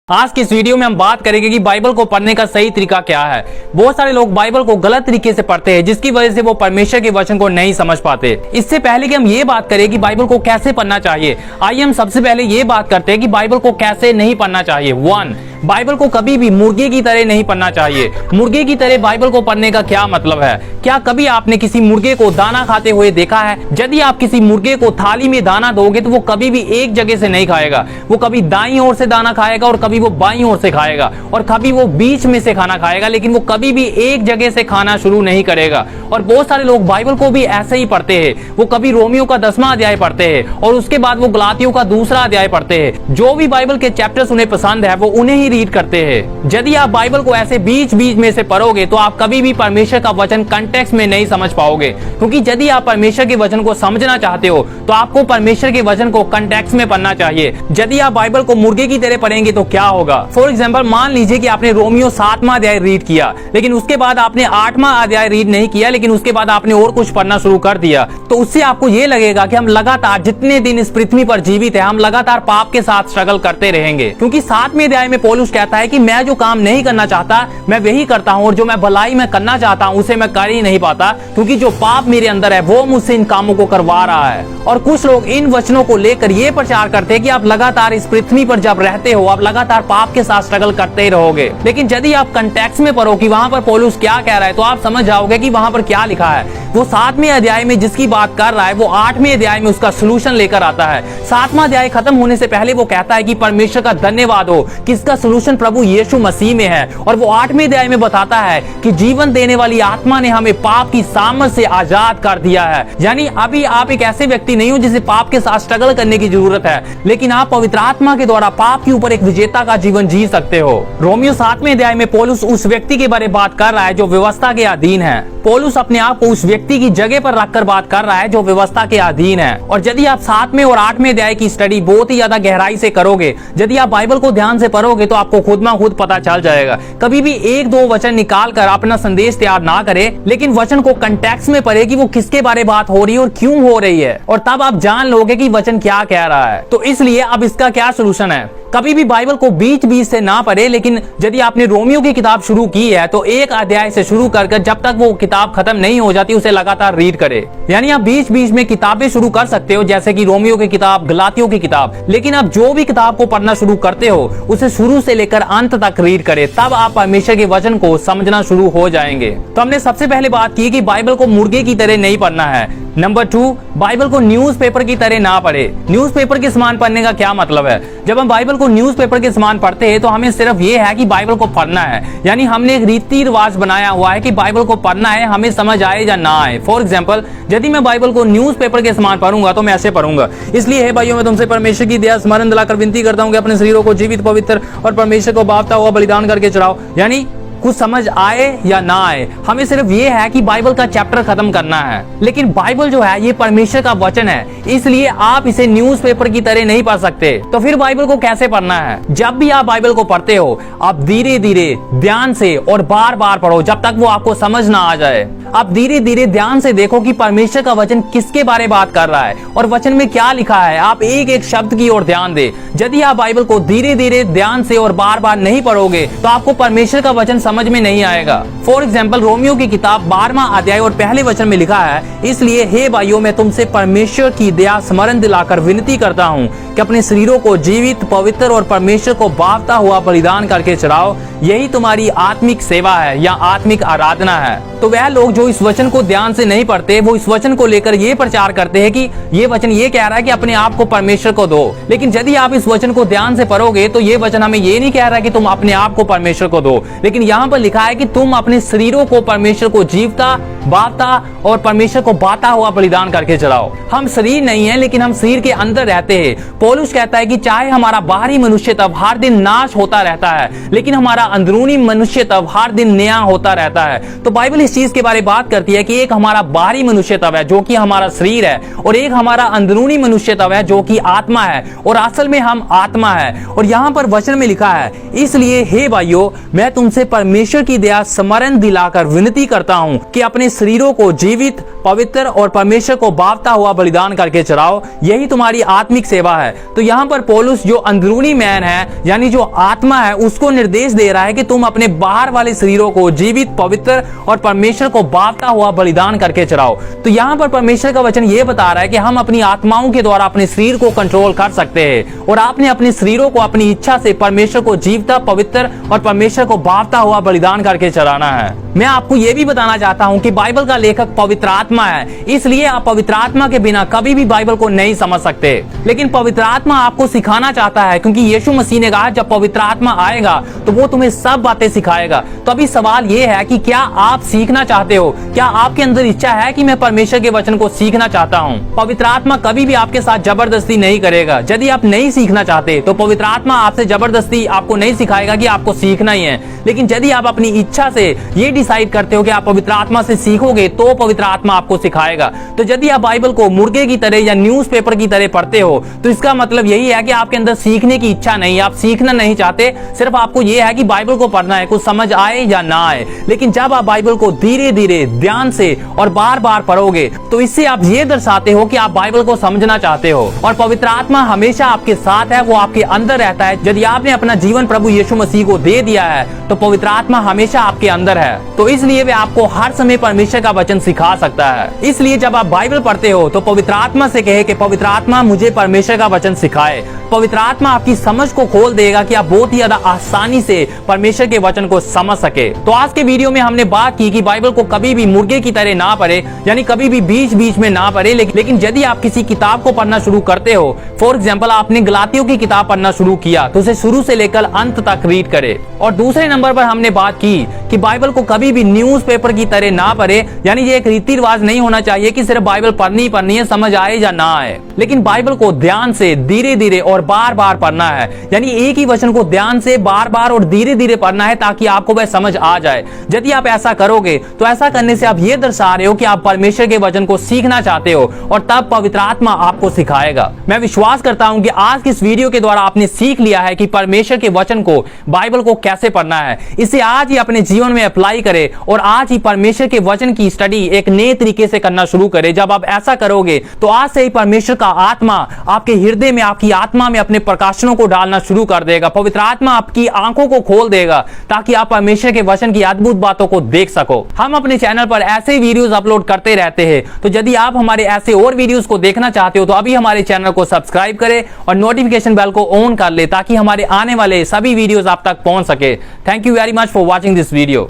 आज की इस वीडियो में हम बात करेंगे कि बाइबल को पढ़ने का सही तरीका क्या है। बहुत सारे लोग बाइबल को गलत तरीके से पढ़ते हैं, जिसकी वजह से वो परमेश्वर के वचन को नहीं समझ पाते। इससे पहले कि हम ये बात करें कि बाइबल को कैसे पढ़ना चाहिए, आइए हम सबसे पहले ये बात करते हैं कि बाइबल को कैसे नहीं पढ़ना चाहिए। 1. बाइबल को कभी भी मुर्गे की तरह नहीं पढ़ना चाहिए। मुर्गे की तरह बाइबल को पढ़ने का क्या मतलब है? क्या कभी आपने किसी मुर्गे को दाना खाते हुए देखा है? यदि आप किसी मुर्गे को थाली में दाना दोगे तो वो कभी भी एक जगह से नहीं खाएगा। वो कभी दाईं ओर से दाना खाएगा और कभी वो बाईं ओर से खाएगा और कभी वो बीच में से खाना खाएगा, लेकिन वो कभी भी एक जगह से खाना शुरू नहीं करेगा। और बहुत सारे लोग बाइबल को भी ऐसे ही पढ़ते हैं। वो कभी रोमियो का 10वां अध्याय पढ़ते हैं और उसके बाद वो गलातियों का 2रा अध्याय पढ़ते हैं। जो भी बाइबल के चैप्टर्स उन्हें पसंद है वो उन्हें ही रीड करते हैं। यदि आप बाइबल को ऐसे बीच बीच में से पढ़ोगे तो आप कभी भी परमेश्वर का वचन कंटेक्स्ट में नहीं समझ पाओगे, क्योंकि यदि आप परमेश्वर के वचन को समझना चाहते हो तो आपको परमेश्वर के वचन को कंटेक्स्ट में पढ़ना चाहिए। यदि आप बाइबल को मुर्गे की तरह पढ़ेंगे तो क्या होगा? फॉर एग्जाम्पल, मान लीजिए कि आपने रोमियो 7वां अध्याय रीड किया, लेकिन उसके बाद आपने 8वां अध्याय रीड नहीं किया, लेकिन उसके बाद आपने और कुछ पढ़ना शुरू कर दिया, तो उससे आपको ये लगेगा कि हम लगातार जितने दिन इस पृथ्वी पर जीवित है हम लगातार पाप के साथ स्ट्रगल करते रहेंगे। क्योंकि 7वें अध्याय में पौलुस कहता है कि मैं जो काम नहीं करना चाहता मैं वही करता हूँ, और जो मैं भलाई में करना चाहता हूँ उसे मैं कर ही नहीं पाता, क्योंकि जो पाप मेरे अंदर है वो मुझसे इन कामों को करवा रहा है। और कुछ लोग इन वचनों को लेकर ये प्रचार करते हैं कि आप लगातार इस पृथ्वी पर जब रहते हो आप लगातार पाप के साथ स्ट्रगल करते ही रहोगे। लेकिन यदि आप कंटेक्स्ट में पढ़ो कि वहां पर पौलुस क्या कह रहा है तो आप समझ जाओगे कि वहां पर क्या लिखा है। वो 7वें अध्याय में जिसकी बात कर रहा है वो 8वें अध्याय में उसका सलूशन लेकर आता है। 7वां अध्याय खत्म होने से पहले वो कहता है कि परमेश्वर का धन्यवाद हो कि इसका सलूशन प्रभु यीशु मसीह में है, और वो 8वें अध्याय में बताता है कि जीवन देने वाली आत्मा ने हमें पाप की सामर्थ से आजाद कर दिया है। यानी अभी आप एक ऐसे व्यक्ति नहीं हो जिसे पाप के साथ स्ट्रगल करने की जरूरत है, लेकिन आप पवित्र आत्मा के द्वारा पाप के ऊपर एक विजेता का जीवन जी सकते हो। रोमियो 7वें अध्याय में पौलुस उस व्यक्ति के बारे में बात कर रहा है जो व्यवस्था के अधीन है। पौलुस अपने आप को उस व्यक्ति की जगह पर रखकर बात कर रहा है जो व्यवस्था के अधीन है। और यदि आप 7वें और 8वें अध्याय की स्टडी बहुत ही ज्यादा गहराई से करोगे, यदि आप बाइबल को ध्यान से पढ़ोगे तो आपको खुद में खुद पता चल जाएगा। कभी भी 1-2 वचन निकाल कर अपना संदेश तैयार ना करे, लेकिन वचन को कंटेक्स्ट में पढ़े कि वो किसके बारे बात हो रही है और क्यों हो रही है, और तब आप जान लोगे कि वचन क्या कह रहा है। तो इसलिए अब इसका क्या सोल्यूशन है? कभी भी बाइबल को बीच बीच से ना पढ़े, लेकिन यदि आपने रोमियो की किताब शुरू की है तो एक अध्याय से शुरू कर जब तक वो किताब खत्म नहीं हो जाती उसे लगातार रीड करे। यानी आप बीच बीच में किताबें शुरू कर सकते हो, जैसे कि रोमियो की किताब, गलातियों की किताब, लेकिन आप जो भी किताब को पढ़ना शुरू करते हो उसे शुरू से लेकर अंत तक रीड करे, तब आप परमेश्वर के वचन को समझना शुरू हो जाएंगे। तो हमने सबसे पहले बात की कि बाइबल को मुर्गे की तरह नहीं पढ़ना है। नंबर 2, बाइबल को न्यूज़पेपर की तरह ना पढ़े। न्यूज़पेपर के समान पढ़ने का क्या मतलब है? जब हम बाइबल को न्यूज़पेपर के समान पढ़ते हैं तो हमें सिर्फ ये है कि बाइबल को पढ़ना है, यानी हमने एक रीति रिवाज बनाया हुआ है कि बाइबल को पढ़ना है, हमें समझ आए या ना आए। फॉर एग्जाम्पल, यदि मैं बाइबल को न्यूज़पेपर के समान पढ़ूंगा तो मैं ऐसे पढ़ूंगा। इसलिए हे भाइयों, मैं तुमसे परमेश्वर की दया स्मरण दिलाकर विनती करता हूँ कि अपने शरीरों को जीवित, पवित्र और परमेश्वर को भावता हुआ बलिदान करके चढ़ाओ। यानी कुछ समझ आए या ना आए, हमें सिर्फ ये है कि बाइबल का चैप्टर खत्म करना है। लेकिन बाइबल जो है ये परमेश्वर का वचन है, इसलिए आप इसे न्यूज़पेपर की तरह नहीं पढ़ सकते। तो फिर बाइबल को कैसे पढ़ना है? जब भी आप बाइबल को पढ़ते हो आप धीरे धीरे ध्यान से और बार बार पढ़ो जब तक वो आपको समझ ना आ जाए। आप धीरे धीरे ध्यान से देखो कि परमेश्वर का वचन किसके बारे बात कर रहा है और वचन में क्या लिखा है। आप एक एक शब्द की ओर ध्यान दे। यदि आप बाइबल को धीरे धीरे ध्यान से और बार बार नहीं पढ़ोगे तो आपको परमेश्वर का वचन समझ में नहीं आएगा। फॉर एग्जाम्पल, रोमियो की किताब 12वां अध्याय और पहले वचन में लिखा है, इसलिए हे भाइयों, मैं तुमसे परमेश्वर की दया स्मरण दिलाकर विनती करता हूँ कि अपने शरीरों को जीवित, पवित्र और परमेश्वर को भावता हुआ बलिदान करके चढ़ाओ, यही तुम्हारी आत्मिक सेवा है या आत्मिक आराधना है। तो वह लोग जो इस वचन को ध्यान से नहीं पढ़ते वो इस वचन को लेकर ये प्रचार करते हैं कि ये वचन ये कह रहा है कि अपने आप को परमेश्वर को दो। लेकिन यदि आप इस वचन को ध्यान से पढ़ोगे तो ये वचन हमें ये नहीं कह रहा है कि तुम अपने आप को परमेश्वर को दो, लेकिन यहाँ पर लिखा है कि तुम अपने शरीरों को परमेश्वर को जीवता, भावता और परमेश्वर को भाता हुआ बलिदान करके चढ़ाओ। हम शरीर नहीं है, लेकिन हम शरीर के अंदर रहते हैं। पौलुस कहता है कि चाहे हमारा बाहरी मनुष्य तब हर दिन नाश होता रहता है, लेकिन हमारा अंदरूनी मनुष्य तब हर दिन नया होता रहता है। तो बाइबल इस चीज के बारे में बात करती है कि एक हमारा बाहरी मनुष्यत्व है जो कि हमारा शरीर है, और एक हमारा अंदरूनी मनुष्यत्व है जो कि आत्मा है, और असल में हम आत्मा है। और यहाँ पर वचन में लिखा है, इसलिए हे भाइयों, मैं तुमसे परमेश्वर की दया स्मरण दिलाकर विनती करता हूँ कि अपने शरीरों को जीवित, पवित्र और परमेश्वर को भावता हुआ बलिदान करके चढ़ाओ, यही तुम्हारी आत्मिक सेवा है। तो यहाँ पर पौलुस जो अंदरूनी मैन है, यानी जो आत्मा है, उसको निर्देश दे रहा है कि तुम अपने बाहर वाले शरीरों को जीवित, पवित्र और परमेश्वर को भावता हुआ बलिदान करके चढ़ाओ। तो यहाँ पर परमेश्वर का वचन ये बता रहा है कि हम अपनी आत्माओं के द्वारा अपने शरीर को कंट्रोल कर सकते हैं, और आपने अपने शरीरों को अपनी इच्छा से परमेश्वर को जीवता, पवित्र और परमेश्वर को भावता हुआ बलिदान करके चढ़ाना है। मैं आपको यह भी बताना चाहता हूं कि बाइबल का लेखक पवित्र आत्मा है, इसलिए आप पवित्र आत्मा के बिना कभी भी बाइबल को नहीं समझ सकते। लेकिन पवित्र आत्मा आपको सिखाना चाहता है, क्योंकि यीशु मसीह ने कहा जब पवित्र आत्मा आएगा तो वो तुम्हें सब बातें सिखाएगा। तो अभी सवाल ये है कि क्या आप सीखना चाहते हो? क्या आपके अंदर इच्छा है कि मैं परमेश्वर के वचन को सीखना चाहता हूँ? पवित्र आत्मा कभी भी आपके साथ जबरदस्ती नहीं करेगा। यदि आप नहीं सीखना चाहते तो पवित्र आत्मा आपसे जबरदस्ती आपको नहीं सिखाएगा कि आपको सीखना ही है। लेकिन यदि आप अपनी इच्छा से ये डिसाइड करते हो कि आप पवित्र आत्मा से सीखोगे तो पवित्र आत्मा आपको सिखाएगा। तो यदि आप बाइबल को मुर्गे की तरह या न्यूज़पेपर की तरह पढ़ते हो तो इसका मतलब यही है कि आपके अंदर सीखने की इच्छा नहीं, आप सीखना नहीं चाहते, सिर्फ आपको यह है कि बाइबल को पढ़ना है, कुछ समझ आए या ना आए। लेकिन जब आप बाइबल को धीरे धीरे, ध्यान से और बार बार पढ़ोगे तो इससे आप ये दर्शाते हो कि आप बाइबल को समझना चाहते हो। और पवित्र आत्मा हमेशा आपके साथ है, वो आपके अंदर रहता है। यदि आपने अपना जीवन प्रभु यीशु मसीह को दे दिया है तो पवित्र आत्मा हमेशा आपके अंदर है। तो इसलिए वे आपको हर समय परमेश्वर का वचन सिखा सकता है। इसलिए जब आप बाइबल पढ़ते हो तो पवित्र आत्मा से कहे कि पवित्र आत्मा मुझे परमेश्वर का वचन सिखाए। पवित्र आत्मा आपकी समझ को खोल देगा कि आप बहुत ही ज्यादा आसानी से परमेश्वर के वचन को समझ सके। तो आज के वीडियो में हमने बात की कि बाइबल को कभी भी मुर्गे की तरह ना पढ़े, यानी कभी भी बीच बीच में ना पढ़े। लेकिन यदि आप किसी किताब को पढ़ना शुरू करते हो, फॉर एग्जाम्पल आपने गलातियों की किताब पढ़ना शुरू किया, तो उसे शुरू से लेकर अंत तक रीड करे। और दूसरे नंबर पर हमने बात की कि बाइबल को कभी भी न्यूज़पेपर की तरह ना पढ़े, यानी ये एक रीति रिवाज नहीं होना चाहिए कि सिर्फ बाइबल पढ़नी है, समझ आए या ना आए। लेकिन बाइबल को ध्यान से, धीरे धीरे और बार बार पढ़ना है, यानी एक ही वचन को ध्यान से, बार बार और धीरे धीरे पढ़ना है ताकि आपको वह समझ आ जाए। यदि आप ऐसा करोगे तो ऐसा करने से आप ये दर्शा रहे हो कि आप परमेश्वर के वचन को सीखना चाहते हो, और तब पवित्र आत्मा आपको सिखाएगा। मैं विश्वास करता हूं कि आज की इस वीडियो के द्वारा आपने सीख लिया है कि परमेश्वर के वचन को, बाइबल को कैसे पढ़ना है। इसे आज ही अपने जीवन में अप्लाई करें और आज ही परमेश्वर के वचन की स्टडी एक नए तरीके से करना शुरू करें। जब आप ऐसा करोगे तो आज से ही परमेश्वर का आत्मा आपके हृदय में, आपकी आत्मा में अपने प्रकाशनों को डालना शुरू कर देगा। पवित्र आत्मा आपकी आंखों को खोल देगा ताकि आप परमेश्वर के वचन की अद्भुत बातों को देख सको। हम अपने चैनल पर ऐसे वीडियोस अपलोड करते रहते हैं, तो यदि आप हमारे ऐसे और वीडियोस को देखना चाहते हो तो अभी हमारे चैनल को सब्सक्राइब करें और नोटिफिकेशन बेल को ऑन कर ले ताकि हमारे आने वाले सभी वीडियोस आप तक पहुंच सके। Thank you very much for watching this video.